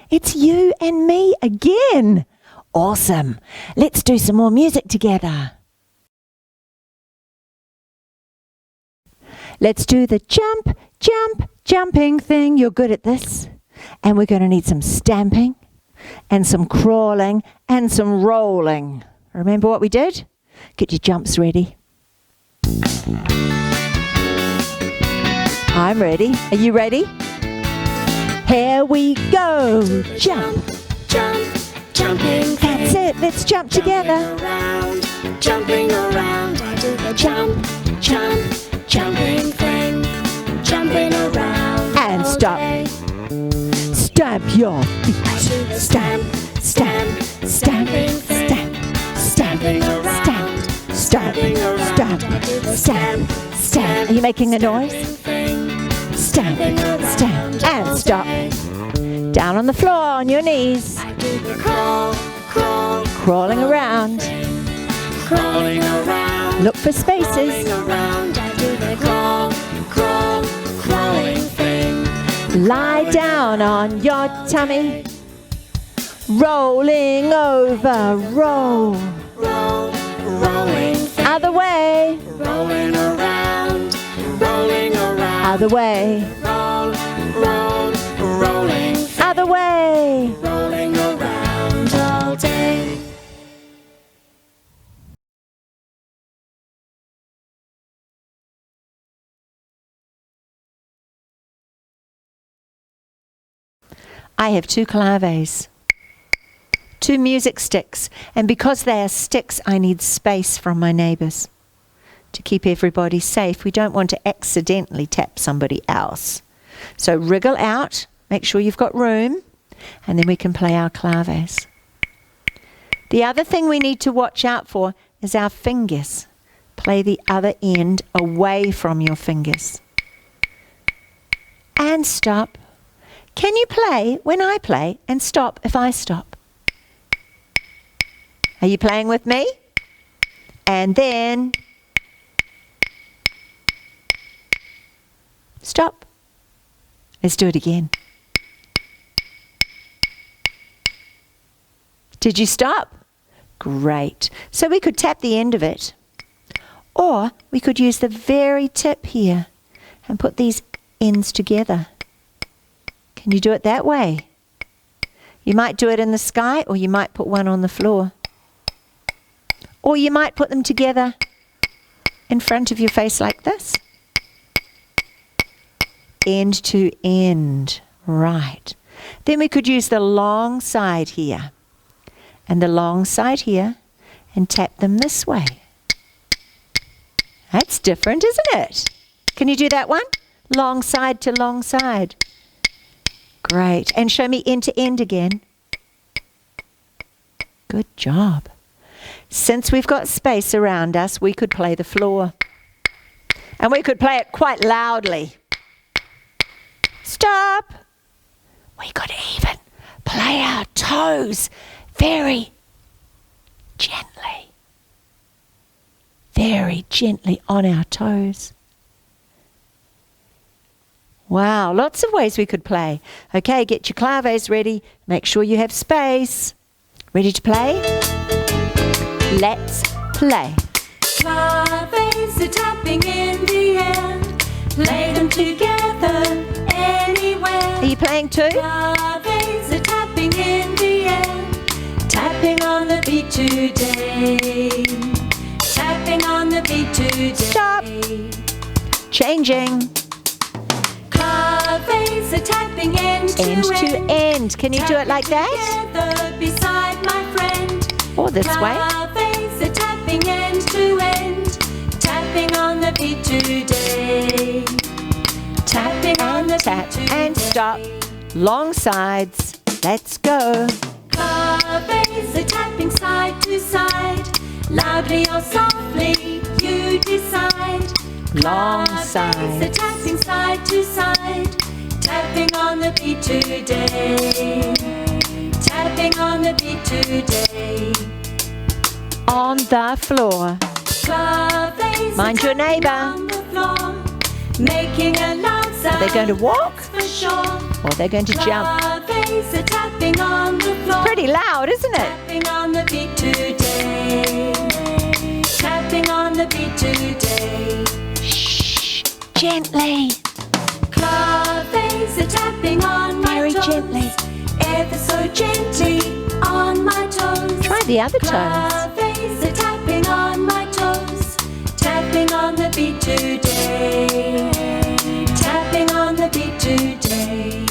It's you and me again. Awesome. Let's do some more music together. Let's do the jump, jump, jumping thing. You're good at this. And we're going to need some stamping and some crawling and some rolling. Remember what we did? Get your jumps ready. I'm ready. Are you ready? Here we go. Jump. Jump, jumping. That's it. Let's jump together. Jumping around. I do the jump, jump, jumping thing. Jumping around. And all stop. day. Stamp your feet. I do the stamp, stamp, stamping thing. Stamp. Stamping around. Stamp. Stamping around. Stamp. I do the Stamp. Stamp. Are you making a noise? Stamp. Stamp. And stop. Down on the floor on your knees. I do the crawl, crawl, Crawling around. crawling around. Look for spaces. Crawling around. I do the crawl, crawl, crawling thing. Lie down on your tummy. Rolling over. Roll. Roll, rolling thing. Other way. Rolling around, rolling around. Other way. Roll, roll, rolling thing. Other way. Rolling around all day. I have 2 claves, 2 music sticks, and because they are sticks, I need space from my neighbours. To keep everybody safe, we don't want to accidentally tap somebody else. So wriggle out, make sure you've got room, and then we can play our claves. The other thing we need to watch out for is our fingers. Play the other end away from your fingers. And stop. Can you play when I play and stop if I stop? Are you playing with me? And then stop. Let's do it again. Did you stop? Great. So we could tap the end of it. Or we could use the very tip here and put these ends together. Can you do it that way? You might do it in the sky, or you might put one on the floor. Or you might put them together in front of your face like this. End to end. Right. Then we could use the long side here and the long side here and tap them this way. That's different, isn't it? Can you do that one? Long side to long side. Great. And show me end to end again. Good job. Since we've got space around us, we could play the floor. And we could play it quite loudly. Stop. We could even play our toes very gently. Very gently on our toes. Wow, lots of ways we could play. Okay, get your claves ready. Make sure you have space. Ready to play? Let's play. Claves are tapping in the air. Play them together anywhere. Are you playing too? Claves are tapping in the air. Tapping on the beat today. Tapping on the beat today. Stop. Changing. Claves are tapping end to End to end. Can you do it like that? Together beside my friend. Or this way? Claves are tapping end to end. Tapping on the beat today. Tapping on the Tap beat and today. stop. Long sides. Let's go. Claves are tapping side to side. Loudly or softly, you decide. Long Claves side. are tapping side to side. Tapping on the beat today. Tapping on the beat today. On the floor. Claves Mind are your tapping neighbour. on the floor, making a loud Are they going to walk? For sure. Or they're going to jump? Claves are tapping on the floor. Pretty loud, isn't it? Tapping on the beat today. Tapping on the beat today. Shh, gently. Claves are tapping on my Very toes. gently. Ever so gently on my toes. Try the other toes. Claves are tapping on my toes. Tapping on the beat today. Tapping on the beat today.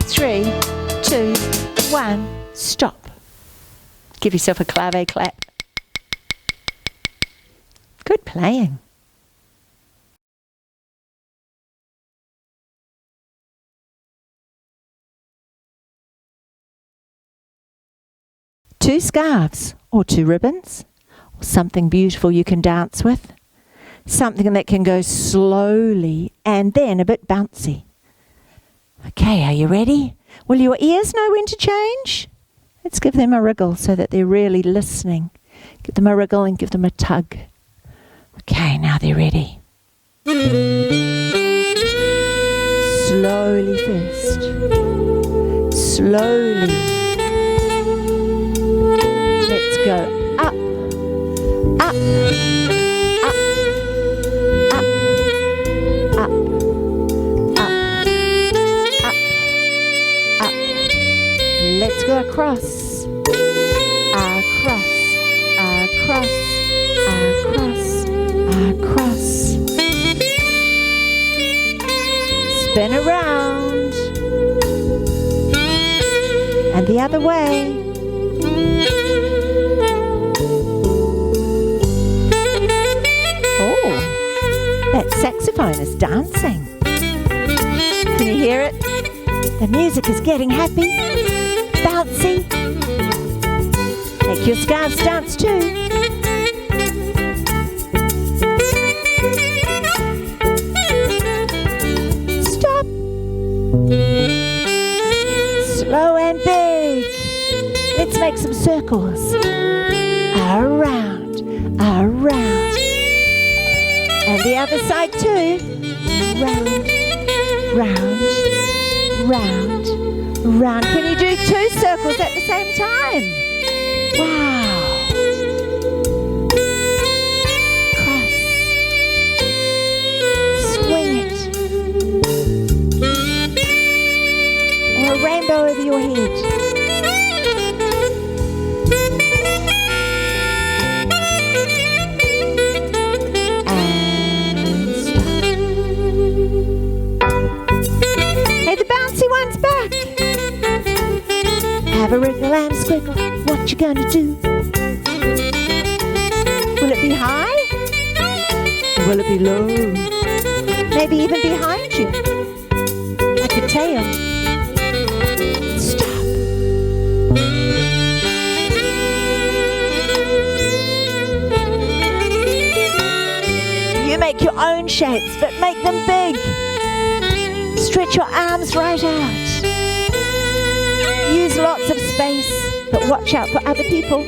3, 2, 1, stop. Give yourself a clave clap. Good playing. Two scarves or two ribbons, or something beautiful you can dance with. Something that can go slowly and then a bit bouncy. Okay, are you ready? Will your ears know when to change? Let's give them a wriggle so that they're really listening. Give them a wriggle and give them a tug. Okay, now they're ready. Slowly first. Slowly. Let's go up, up, up, up, up, up, up, up. Let's go across, across, across, across, across. Spin around. And the other way. That saxophone is dancing. Can you hear it? The music is getting happy, bouncy. Make your scarves dance too. Stop. Slow and big. Let's make some circles. Around, around. And the other side too. Round, round, round, round. Can you do 2 circles at the same time? Wow. Cross. Swing it. Or a rainbow over your head. Have a wriggle and squiggle, what you gonna do? Will it be high? Or will it be low? Maybe even behind you, like a tail. Stop. You make your own shapes, but make them big. Stretch your arms right out. Use lots of space, but watch out for other people.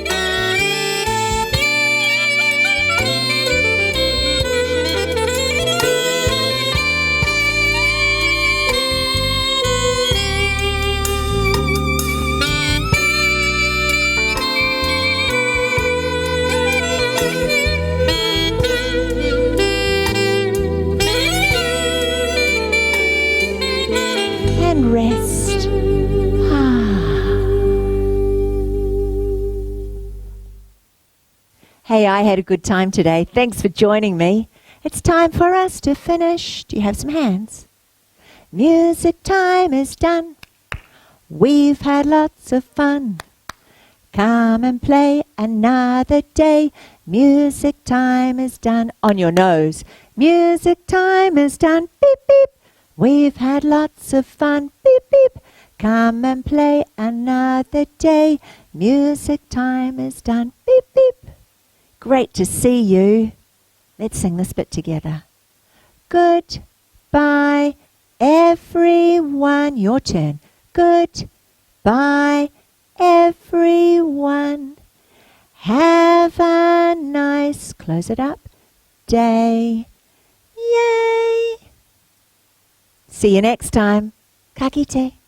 And rest. Hey, I had a good time today. Thanks for joining me. It's time for us to finish. Do you have some hands? Music time is done. We've had lots of fun. Come and play another day. Music time is done. On your nose. Music time is done. Beep, beep. We've had lots of fun. Beep, beep. Come and play another day. Music time is done. Beep, beep. Great to see you. Let's sing this bit together. Goodbye, everyone. Your turn. Goodbye, everyone. Have a nice, close it up, day. Yay. See you next time. Ka kite.